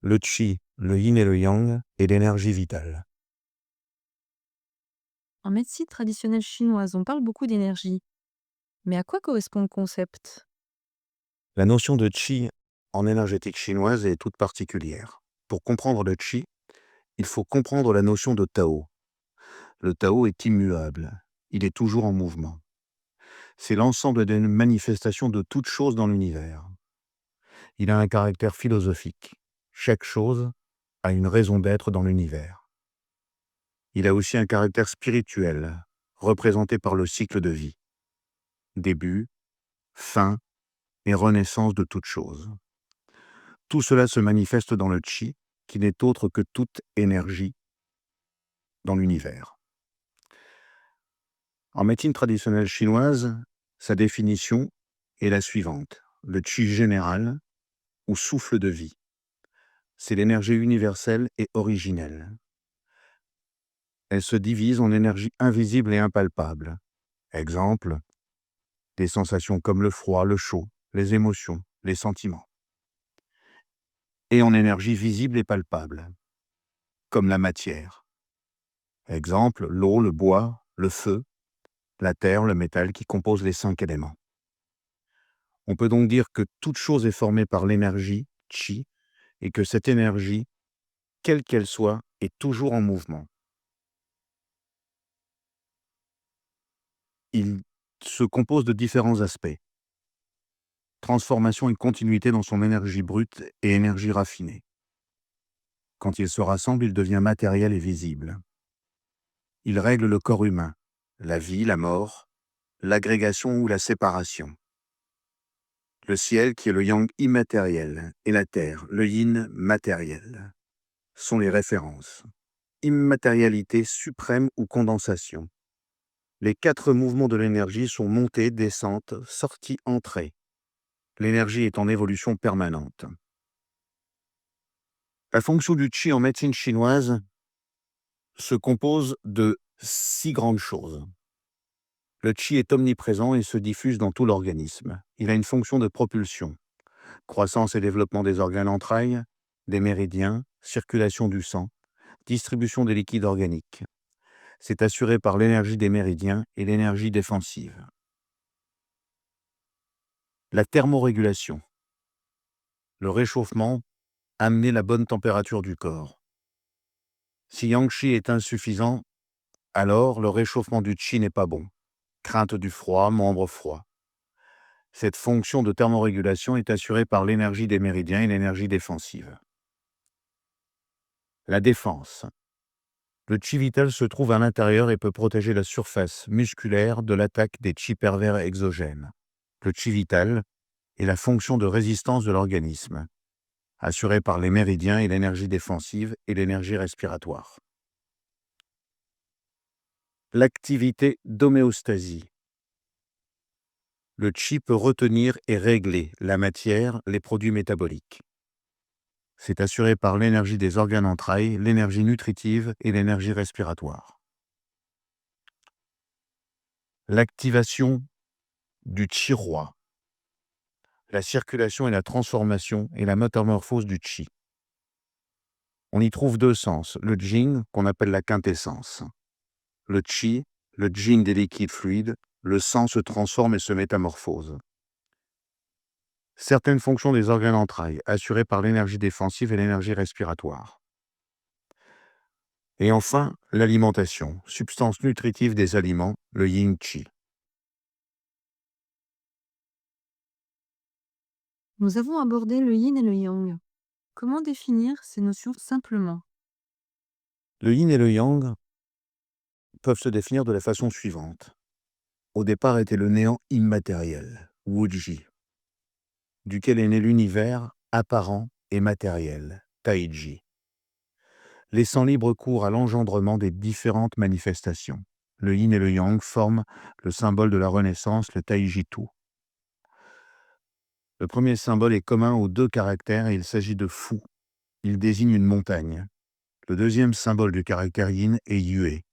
Le qi, le yin et le yang, est l'énergie vitale. En médecine traditionnelle chinoise, on parle beaucoup d'énergie. Mais à quoi correspond le concept? La notion de qi en énergétique chinoise est toute particulière. Pour comprendre le qi, il faut comprendre la notion de Tao. Le Tao est immuable. Il est toujours en mouvement. C'est l'ensemble des manifestations de toutes choses dans l'univers. Il a un caractère philosophique. Chaque chose a une raison d'être dans l'univers. Il a aussi un caractère spirituel, représenté par le cycle de vie. Début, fin et renaissance de toute chose. Tout cela se manifeste dans le qi, qui n'est autre que toute énergie dans l'univers. En médecine traditionnelle chinoise, sa définition est la suivante. Le qi général, ou souffle de vie, c'est l'énergie universelle et originelle. Elle se divise en énergie invisible et impalpable. Exemple, des sensations comme le froid, le chaud, les émotions, les sentiments. Et en énergie visible et palpable, comme la matière. Exemple, l'eau, le bois, le feu, la terre, le métal qui composent les 5 éléments. On peut donc dire que toute chose est formée par l'énergie, qi, et que cette énergie, quelle qu'elle soit, est toujours en mouvement. Il se compose de différents aspects. Transformation et continuité dans son énergie brute et énergie raffinée. Quand il se rassemble, il devient matériel et visible. Il règle le corps humain, la vie, la mort, l'agrégation ou la séparation. Le ciel, qui est le yang immatériel, et la terre, le yin matériel, sont les références. Immatérialité suprême ou condensation. Les 4 mouvements de l'énergie sont montée, descente, sortie, entrée. L'énergie est en évolution permanente. La fonction du qi en médecine chinoise se compose de 6 grandes choses. Le qi est omniprésent et se diffuse dans tout l'organisme. Il a une fonction de propulsion. Croissance et développement des organes entrailles, des méridiens, circulation du sang, distribution des liquides organiques. C'est assuré par l'énergie des méridiens et l'énergie défensive. La thermorégulation. Le réchauffement, amener la bonne température du corps. Si yang qi est insuffisant, alors le réchauffement du qi n'est pas bon. Crainte du froid, membres froids. Cette fonction de thermorégulation est assurée par l'énergie des méridiens et l'énergie défensive. La défense. Le qi vital se trouve à l'intérieur et peut protéger la surface musculaire de l'attaque des qi pervers exogènes. Le qi vital est la fonction de résistance de l'organisme, assurée par les méridiens et l'énergie défensive et l'énergie respiratoire. L'activité d'homéostasie. Le qi peut retenir et régler la matière, les produits métaboliques. C'est assuré par l'énergie des organes entrailles, l'énergie nutritive et l'énergie respiratoire. L'activation du qi roi. La circulation et la transformation et la métamorphose du qi. On y trouve 2 sens, le jing, qu'on appelle la quintessence. Le qi, le jing des liquides fluides, le sang se transforme et se métamorphose. Certaines fonctions des organes entrailles, assurées par l'énergie défensive et l'énergie respiratoire. Et enfin, l'alimentation, substance nutritive des aliments, le yin qi. Nous avons abordé le yin et le yang. Comment définir ces notions simplement? Le yin et le yang peuvent se définir de la façon suivante. Au départ était le néant immatériel, Wuji, duquel est né l'univers apparent et matériel, Taiji, laissant libre cours à l'engendrement des différentes manifestations. Le yin et le yang forment le symbole de la Renaissance, le Taiji-tu. Le premier symbole est commun aux 2 caractères et il s'agit de Fu. Il désigne une montagne. Le deuxième symbole du caractère yin est Yue.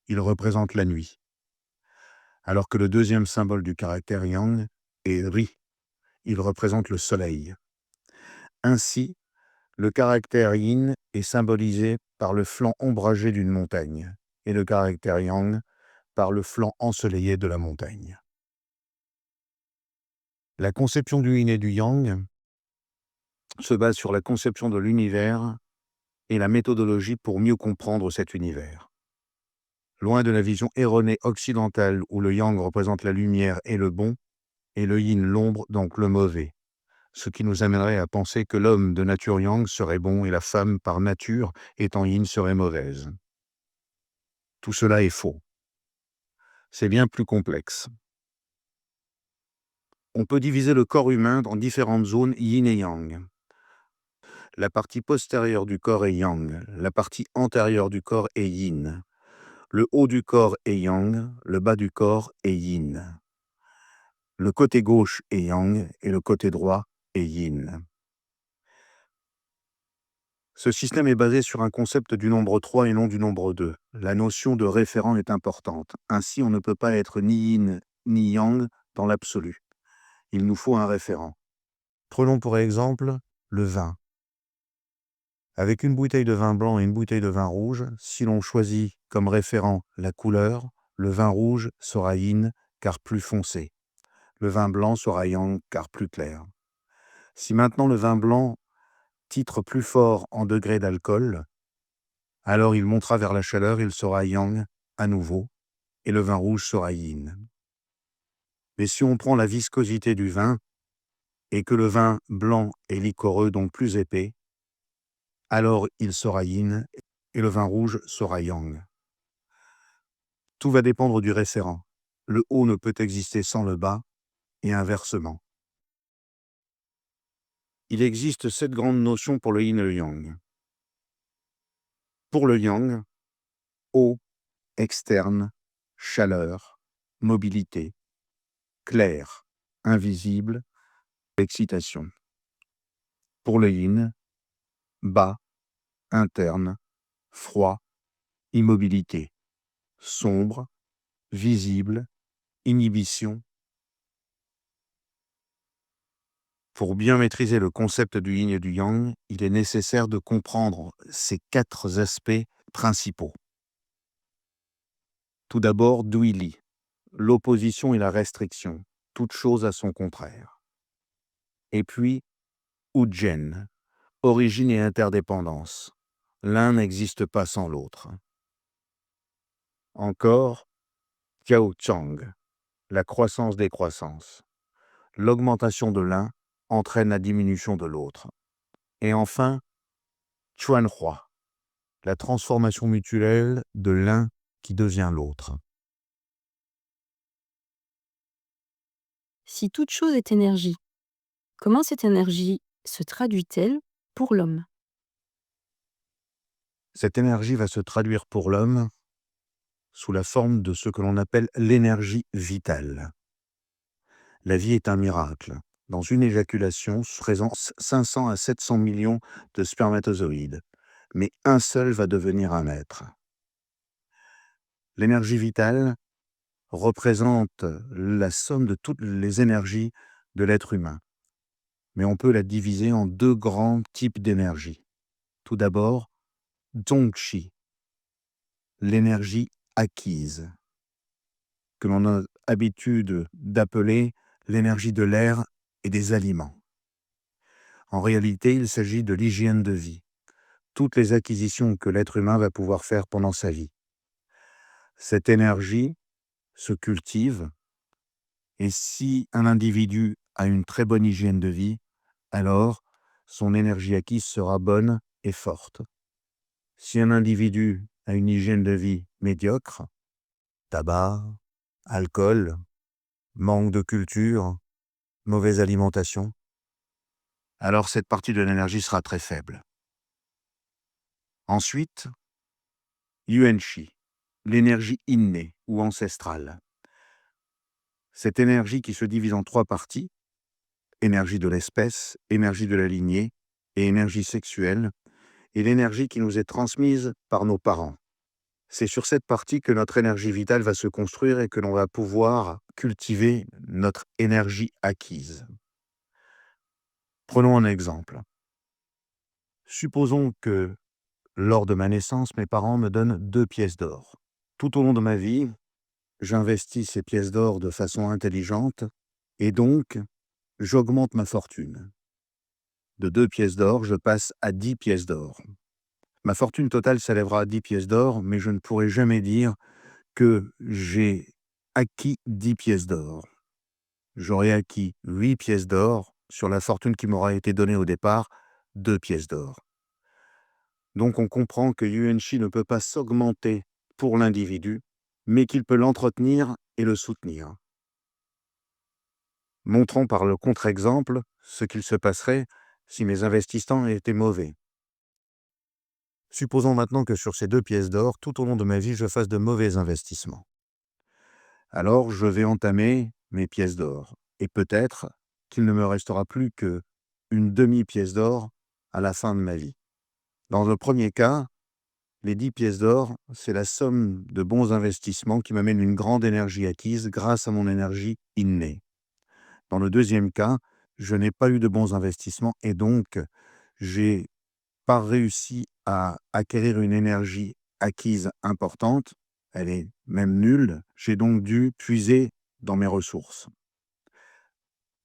Il représente la nuit. Alors que le deuxième symbole du caractère yang est Ri. Il représente le soleil. Ainsi, Le caractère yin est symbolisé par le flanc ombragé d'une montagne et le caractère yang par le flanc ensoleillé de la montagne. La conception du yin et du yang se base sur la conception de l'univers et la méthodologie pour mieux comprendre cet univers. Loin de la vision erronée occidentale où le yang représente la lumière et le bon, et le yin l'ombre, donc le mauvais, ce qui nous amènerait à penser que l'homme de nature yang serait bon et la femme par nature étant yin serait mauvaise. Tout cela est faux. C'est bien plus complexe. On peut diviser le corps humain en différentes zones yin et yang. La partie postérieure du corps est yang, la partie antérieure du corps est yin. Le haut du corps est yang, le bas du corps est yin. Le côté gauche est yang et le côté droit est yin. Ce système est basé sur un concept du nombre 3 et non du nombre 2. La notion de référent est importante. Ainsi, on ne peut pas être ni yin ni yang dans l'absolu. Il nous faut un référent. Prenons pour exemple le vin. Avec une bouteille de vin blanc et une bouteille de vin rouge, si l'on choisit comme référent la couleur, le vin rouge sera yin car plus foncé. Le vin blanc sera yang car plus clair. Si maintenant le vin blanc titre plus fort en degré d'alcool, alors il montera vers la chaleur, il sera yang à nouveau, et le vin rouge sera yin. Mais si on prend la viscosité du vin, et que le vin blanc est liquoreux, donc plus épais, alors il sera yin, et le vin rouge sera yang. Tout va dépendre du référent. Le haut ne peut exister sans le bas, et inversement. Il existe 7 grandes notions pour le yin et le yang. Pour le yang, eau, externe, chaleur, mobilité, clair, invisible, excitation. Pour le yin, bas, interne, froid, immobilité, sombre, visible, inhibition. Pour bien maîtriser le concept du yin et du yang, il est nécessaire de comprendre ces 4 aspects principaux. Tout d'abord, Duili, l'opposition et la restriction, toute chose à son contraire. Et puis, Ujjen, origine et interdépendance. L'un n'existe pas sans l'autre. Encore, Jiaochang, la croissance des croissances. L'augmentation de l'un entraîne la diminution de l'autre. Et enfin, Chuanhua, la transformation mutuelle de l'un qui devient l'autre. Si toute chose est énergie, comment cette énergie se traduit-elle pour l'homme? Cette énergie va se traduire pour l'homme sous la forme de ce que l'on appelle l'énergie vitale. La vie est un miracle. Dans une éjaculation, présence 500 à 700 millions de spermatozoïdes, mais un seul va devenir un être. L'énergie vitale représente la somme de toutes les énergies de l'être humain, mais on peut la diviser en 2 grands types d'énergie. Tout d'abord, Zhongqi, l'énergie acquise, que l'on a habitude d'appeler l'énergie de l'air et des aliments. En réalité, il s'agit de l'hygiène de vie, toutes les acquisitions que l'être humain va pouvoir faire pendant sa vie. Cette énergie se cultive, et si un individu a une très bonne hygiène de vie, alors son énergie acquise sera bonne et forte. Si un individu a une hygiène de vie médiocre, tabac, alcool, manque de culture, mauvaise alimentation, alors cette partie de l'énergie sera très faible. Ensuite, Yuanqi, l'énergie innée ou ancestrale. Cette énergie qui se divise en 3 parties, énergie de l'espèce, énergie de la lignée et énergie sexuelle, est l'énergie qui nous est transmise par nos parents. C'est sur cette partie que notre énergie vitale va se construire et que l'on va pouvoir cultiver notre énergie acquise. Prenons un exemple. Supposons que, lors de ma naissance, mes parents me donnent 2 pièces d'or. Tout au long de ma vie, j'investis ces pièces d'or de façon intelligente et donc j'augmente ma fortune. De 2 pièces d'or, je passe à 10 pièces d'or. Ma fortune totale s'élèvera à 10 pièces d'or, mais je ne pourrai jamais dire que j'ai acquis 10 pièces d'or. J'aurai acquis 8 pièces d'or sur la fortune qui m'aura été donnée au départ, 2 pièces d'or. Donc on comprend que Yuan-Shi ne peut pas s'augmenter pour l'individu, mais qu'il peut l'entretenir et le soutenir. Montrons par le contre-exemple ce qu'il se passerait si mes investissements étaient mauvais. Supposons maintenant que sur ces 2 pièces d'or, tout au long de ma vie, je fasse de mauvais investissements. Alors je vais entamer mes pièces d'or, et peut-être qu'il ne me restera plus qu'une demi-pièce d'or à la fin de ma vie. Dans le premier cas, les 10 pièces d'or, c'est la somme de bons investissements qui m'amène une grande énergie acquise grâce à mon énergie innée. Dans le deuxième cas, je n'ai pas eu de bons investissements et donc j'ai pas réussi à acquérir une énergie acquise importante, elle est même nulle, j'ai donc dû puiser dans mes ressources.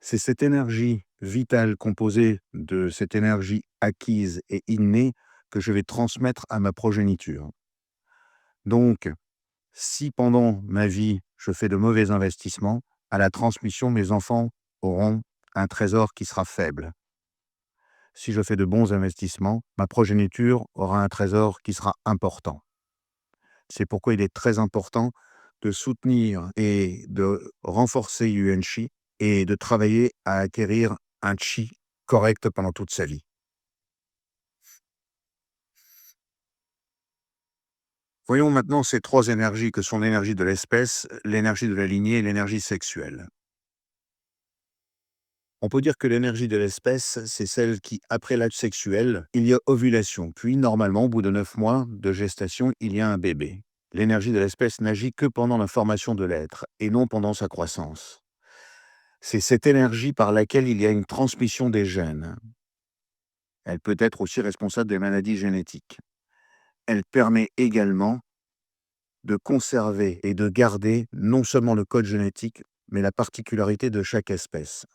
C'est cette énergie vitale composée de cette énergie acquise et innée que je vais transmettre à ma progéniture. Donc, si pendant ma vie, je fais de mauvais investissements, à la transmission, mes enfants auront un trésor qui sera faible. Si je fais de bons investissements, ma progéniture aura un trésor qui sera important. C'est pourquoi il est très important de soutenir et de renforcer Yuan-Shi et de travailler à acquérir un Chi correct pendant toute sa vie. Voyons maintenant ces 3 énergies que sont l'énergie de l'espèce, l'énergie de la lignée et l'énergie sexuelle. On peut dire que l'énergie de l'espèce, c'est celle qui, après l'acte sexuel, il y a ovulation, puis normalement, au bout de 9 mois de gestation, il y a un bébé. L'énergie de l'espèce n'agit que pendant la formation de l'être, et non pendant sa croissance. C'est cette énergie par laquelle il y a une transmission des gènes. Elle peut être aussi responsable des maladies génétiques. Elle permet également de conserver et de garder non seulement le code génétique, mais la particularité de chaque espèce.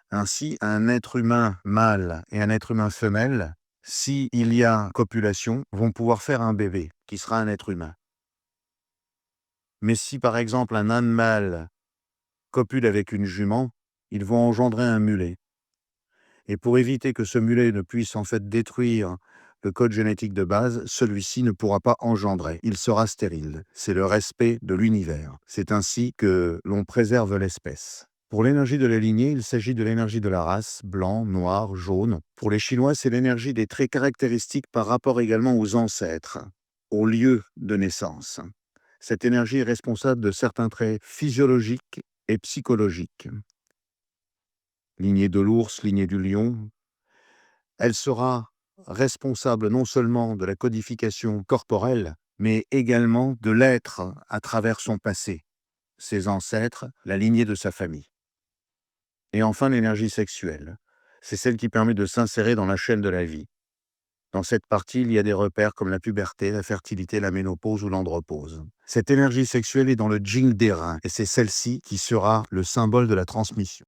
Ainsi, un être humain mâle et un être humain femelle, s'il y a copulation, vont pouvoir faire un bébé, qui sera un être humain. Mais si par exemple un âne mâle copule avec une jument, ils vont engendrer un mulet. Et pour éviter que ce mulet ne puisse en fait détruire le code génétique de base, celui-ci ne pourra pas engendrer. Il sera stérile. C'est le respect de l'univers. C'est ainsi que l'on préserve l'espèce. Pour l'énergie de la lignée, il s'agit de l'énergie de la race, blanc, noir, jaune. Pour les Chinois, c'est l'énergie des traits caractéristiques par rapport également aux ancêtres, au lieu de naissance. Cette énergie est responsable de certains traits physiologiques et psychologiques. Lignée de l'ours, lignée du lion. Elle sera responsable non seulement de la codification corporelle, mais également de l'être à travers son passé, ses ancêtres, la lignée de sa famille. Et enfin, l'énergie sexuelle. C'est celle qui permet de s'insérer dans la chaîne de la vie. Dans cette partie, il y a des repères comme la puberté, la fertilité, la ménopause ou l'andropause. Cette énergie sexuelle est dans le Jing des reins, et c'est celle-ci qui sera le symbole de la transmission.